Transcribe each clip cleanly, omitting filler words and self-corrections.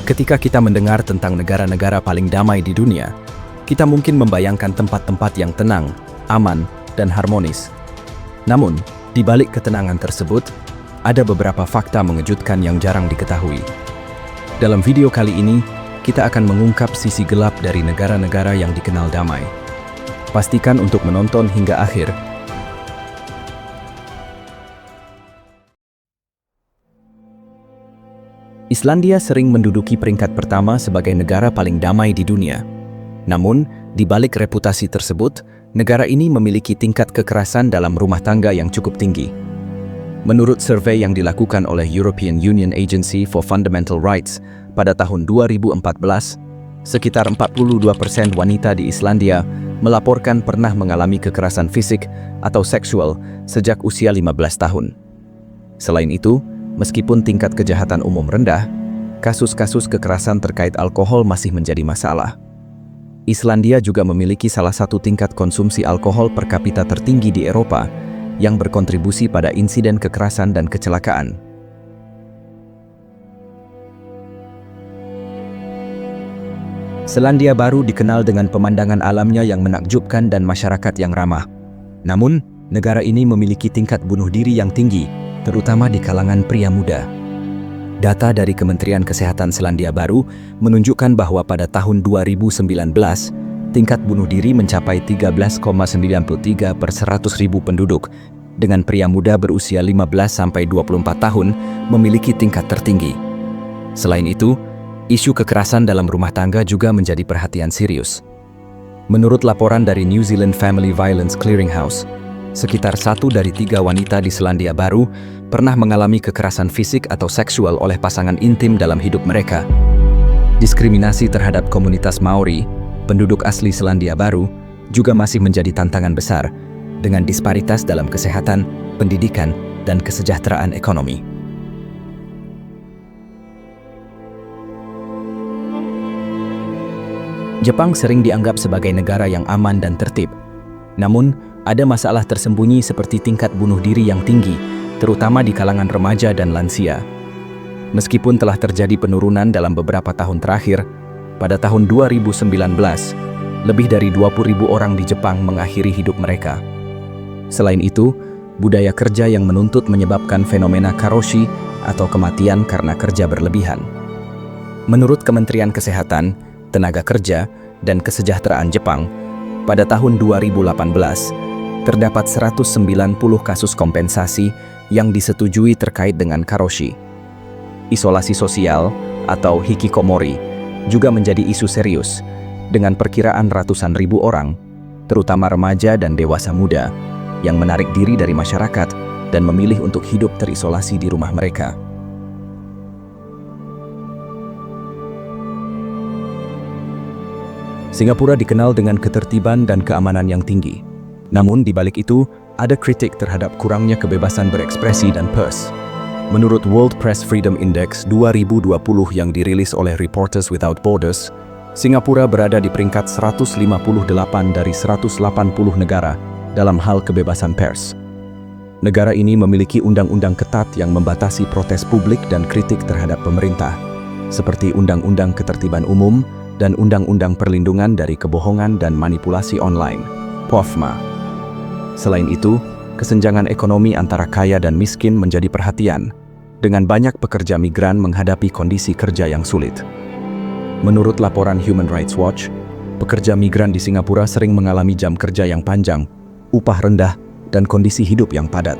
Ketika kita mendengar tentang negara-negara paling damai di dunia, kita mungkin membayangkan tempat-tempat yang tenang, aman, dan harmonis. Namun, di balik ketenangan tersebut, ada beberapa fakta mengejutkan yang jarang diketahui. Dalam video kali ini, kita akan mengungkap sisi gelap dari negara-negara yang dikenal damai. Pastikan untuk menonton hingga akhir. Islandia sering menduduki peringkat pertama sebagai negara paling damai di dunia. Namun, di balik reputasi tersebut, negara ini memiliki tingkat kekerasan dalam rumah tangga yang cukup tinggi. Menurut survei yang dilakukan oleh European Union Agency for Fundamental Rights pada tahun 2014, sekitar 42% wanita di Islandia melaporkan pernah mengalami kekerasan fisik atau seksual sejak usia 15 tahun. Selain itu, meskipun tingkat kejahatan umum rendah, kasus-kasus kekerasan terkait alkohol masih menjadi masalah. Islandia juga memiliki salah satu tingkat konsumsi alkohol per kapita tertinggi di Eropa, yang berkontribusi pada insiden kekerasan dan kecelakaan. Selandia Baru dikenal dengan pemandangan alamnya yang menakjubkan dan masyarakat yang ramah. Namun, negara ini memiliki tingkat bunuh diri yang tinggi, terutama di kalangan pria muda. Data dari Kementerian Kesehatan Selandia Baru menunjukkan bahwa pada tahun 2019, tingkat bunuh diri mencapai 13,93 per 100.000 penduduk, dengan pria muda berusia 15-24 tahun memiliki tingkat tertinggi. Selain itu, isu kekerasan dalam rumah tangga juga menjadi perhatian serius. Menurut laporan dari New Zealand Family Violence Clearinghouse, sekitar 1 dari 3 wanita di Selandia Baru pernah mengalami kekerasan fisik atau seksual oleh pasangan intim dalam hidup mereka. Diskriminasi terhadap komunitas Maori, penduduk asli Selandia Baru, juga masih menjadi tantangan besar, dengan disparitas dalam kesehatan, pendidikan, dan kesejahteraan ekonomi. Jepang sering dianggap sebagai negara yang aman dan tertib. Namun, ada masalah tersembunyi seperti tingkat bunuh diri yang tinggi, terutama di kalangan remaja dan lansia. Meskipun telah terjadi penurunan dalam beberapa tahun terakhir, pada tahun 2019, lebih dari 20.000 orang di Jepang mengakhiri hidup mereka. Selain itu, budaya kerja yang menuntut menyebabkan fenomena karoshi atau kematian karena kerja berlebihan. Menurut Kementerian Kesehatan, Tenaga Kerja, dan Kesejahteraan Jepang, pada tahun 2018, terdapat 190 kasus kompensasi yang disetujui terkait dengan karoshi. Isolasi sosial atau hikikomori juga menjadi isu serius, dengan perkiraan ratusan ribu orang, terutama remaja dan dewasa muda, yang menarik diri dari masyarakat dan memilih untuk hidup terisolasi di rumah mereka. Singapura dikenal dengan ketertiban dan keamanan yang tinggi. Namun di balik itu, ada kritik terhadap kurangnya kebebasan berekspresi dan pers. Menurut World Press Freedom Index 2020 yang dirilis oleh Reporters Without Borders, Singapura berada di peringkat 158 dari 180 negara dalam hal kebebasan pers. Negara ini memiliki undang-undang ketat yang membatasi protes publik dan kritik terhadap pemerintah, seperti Undang-Undang Ketertiban Umum dan Undang-Undang Perlindungan dari Kebohongan dan Manipulasi Online, POFMA. Selain itu, kesenjangan ekonomi antara kaya dan miskin menjadi perhatian, dengan banyak pekerja migran menghadapi kondisi kerja yang sulit. Menurut laporan Human Rights Watch, pekerja migran di Singapura sering mengalami jam kerja yang panjang, upah rendah, dan kondisi hidup yang padat.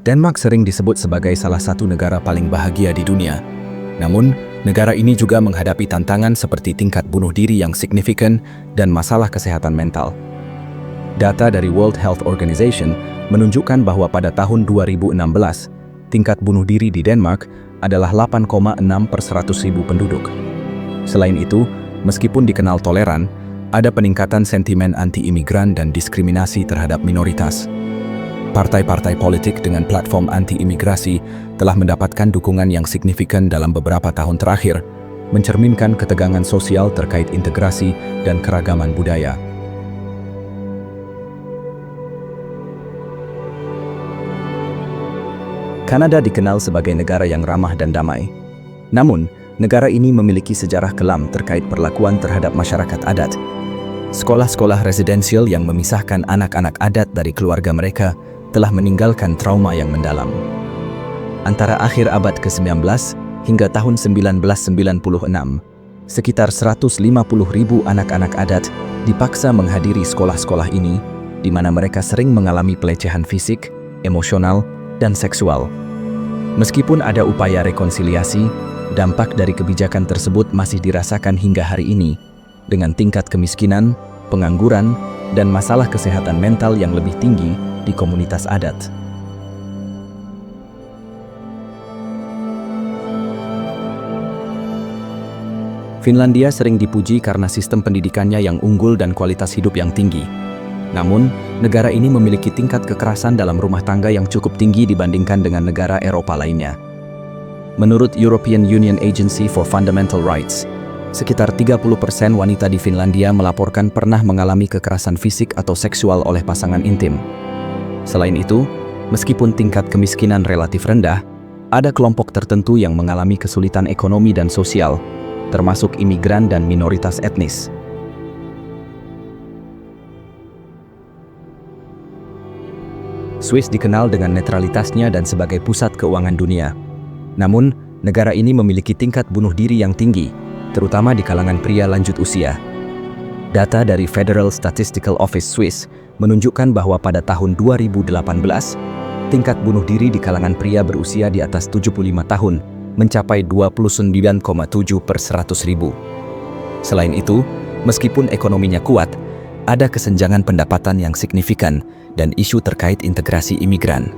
Denmark sering disebut sebagai salah satu negara paling bahagia di dunia. Namun, negara ini juga menghadapi tantangan seperti tingkat bunuh diri yang signifikan dan masalah kesehatan mental. Data dari World Health Organization menunjukkan bahwa pada tahun 2016, tingkat bunuh diri di Denmark adalah 8,6 per 100.000 penduduk. Selain itu, meskipun dikenal toleran, ada peningkatan sentimen anti-imigran dan diskriminasi terhadap minoritas. Partai-partai politik dengan platform anti-imigrasi telah mendapatkan dukungan yang signifikan dalam beberapa tahun terakhir, mencerminkan ketegangan sosial terkait integrasi dan keragaman budaya. Kanada dikenal sebagai negara yang ramah dan damai. Namun, negara ini memiliki sejarah kelam terkait perlakuan terhadap masyarakat adat. Sekolah-sekolah residensial yang memisahkan anak-anak adat dari keluarga mereka telah meninggalkan trauma yang mendalam. Antara akhir abad ke-19 hingga tahun 1996, sekitar 150.000 anak-anak adat dipaksa menghadiri sekolah-sekolah ini, di mana mereka sering mengalami pelecehan fisik, emosional, dan seksual. Meskipun ada upaya rekonsiliasi, dampak dari kebijakan tersebut masih dirasakan hingga hari ini, dengan tingkat kemiskinan, pengangguran, dan masalah kesehatan mental yang lebih tinggi di komunitas adat. Finlandia sering dipuji karena sistem pendidikannya yang unggul dan kualitas hidup yang tinggi. Namun, negara ini memiliki tingkat kekerasan dalam rumah tangga yang cukup tinggi dibandingkan dengan negara Eropa lainnya. Menurut European Union Agency for Fundamental Rights, sekitar 30% wanita di Finlandia melaporkan pernah mengalami kekerasan fisik atau seksual oleh pasangan intim. Selain itu, meskipun tingkat kemiskinan relatif rendah, ada kelompok tertentu yang mengalami kesulitan ekonomi dan sosial, termasuk imigran dan minoritas etnis. Swiss dikenal dengan netralitasnya dan sebagai pusat keuangan dunia. Namun, negara ini memiliki tingkat bunuh diri yang tinggi, terutama di kalangan pria lanjut usia. Data dari Federal Statistical Office Swiss menunjukkan bahwa pada tahun 2018, tingkat bunuh diri di kalangan pria berusia di atas 75 tahun mencapai 29,7 per 100.000. Selain itu, meskipun ekonominya kuat, ada kesenjangan pendapatan yang signifikan dan isu terkait integrasi imigran.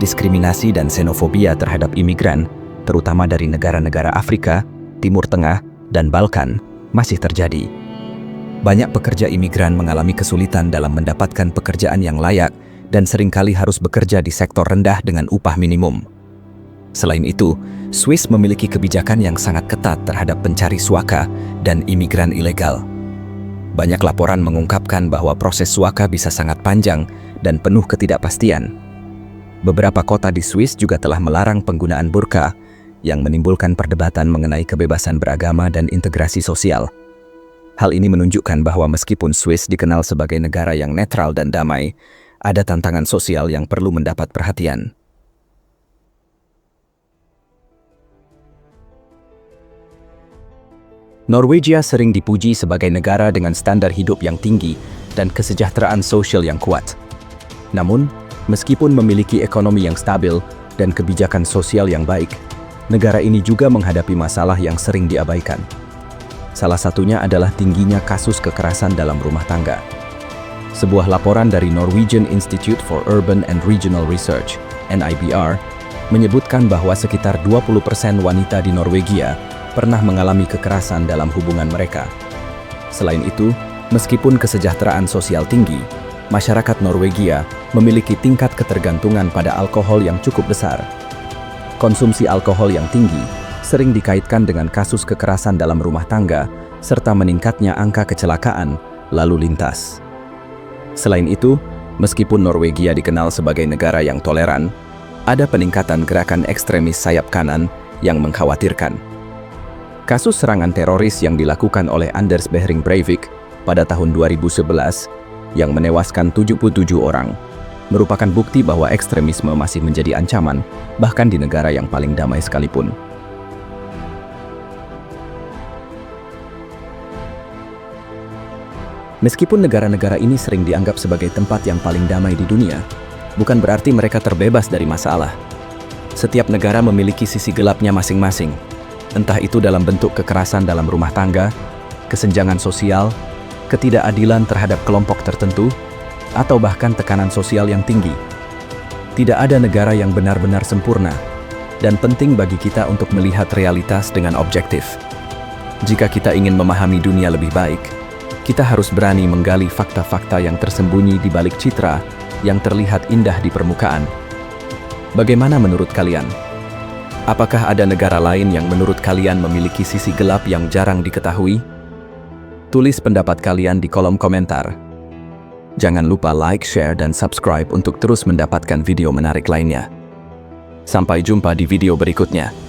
Diskriminasi dan xenofobia terhadap imigran, terutama dari negara-negara Afrika, Timur Tengah, dan Balkan, masih terjadi. Banyak pekerja imigran mengalami kesulitan dalam mendapatkan pekerjaan yang layak dan seringkali harus bekerja di sektor rendah dengan upah minimum. Selain itu, Swiss memiliki kebijakan yang sangat ketat terhadap pencari suaka dan imigran ilegal. Banyak laporan mengungkapkan bahwa proses suaka bisa sangat panjang dan penuh ketidakpastian. Beberapa kota di Swiss juga telah melarang penggunaan burka, yang menimbulkan perdebatan mengenai kebebasan beragama dan integrasi sosial. Hal ini menunjukkan bahwa meskipun Swiss dikenal sebagai negara yang netral dan damai, ada tantangan sosial yang perlu mendapat perhatian. Norwegia sering dipuji sebagai negara dengan standar hidup yang tinggi dan kesejahteraan sosial yang kuat. Namun, meskipun memiliki ekonomi yang stabil dan kebijakan sosial yang baik, negara ini juga menghadapi masalah yang sering diabaikan. Salah satunya adalah tingginya kasus kekerasan dalam rumah tangga. Sebuah laporan dari Norwegian Institute for Urban and Regional Research, NIBR, menyebutkan bahwa sekitar 20% wanita di Norwegia pernah mengalami kekerasan dalam hubungan mereka. Selain itu, meskipun kesejahteraan sosial tinggi, masyarakat Norwegia memiliki tingkat ketergantungan pada alkohol yang cukup besar. Konsumsi alkohol yang tinggi sering dikaitkan dengan kasus kekerasan dalam rumah tangga, serta meningkatnya angka kecelakaan lalu lintas. Selain itu, meskipun Norwegia dikenal sebagai negara yang toleran, ada peningkatan gerakan ekstremis sayap kanan yang mengkhawatirkan. Kasus serangan teroris yang dilakukan oleh Anders Behring Breivik pada tahun 2011 yang menewaskan 77 orang merupakan bukti bahwa ekstremisme masih menjadi ancaman, bahkan di negara yang paling damai sekalipun. Meskipun negara-negara ini sering dianggap sebagai tempat yang paling damai di dunia, bukan berarti mereka terbebas dari masalah. Setiap negara memiliki sisi gelapnya masing-masing, entah itu dalam bentuk kekerasan dalam rumah tangga, kesenjangan sosial, ketidakadilan terhadap kelompok tertentu, atau bahkan tekanan sosial yang tinggi. Tidak ada negara yang benar-benar sempurna, dan penting bagi kita untuk melihat realitas dengan objektif. Jika kita ingin memahami dunia lebih baik, kita harus berani menggali fakta-fakta yang tersembunyi di balik citra yang terlihat indah di permukaan. Bagaimana menurut kalian? Apakah ada negara lain yang menurut kalian memiliki sisi gelap yang jarang diketahui? Tulis pendapat kalian di kolom komentar. Jangan lupa like, share, dan subscribe untuk terus mendapatkan video menarik lainnya. Sampai jumpa di video berikutnya.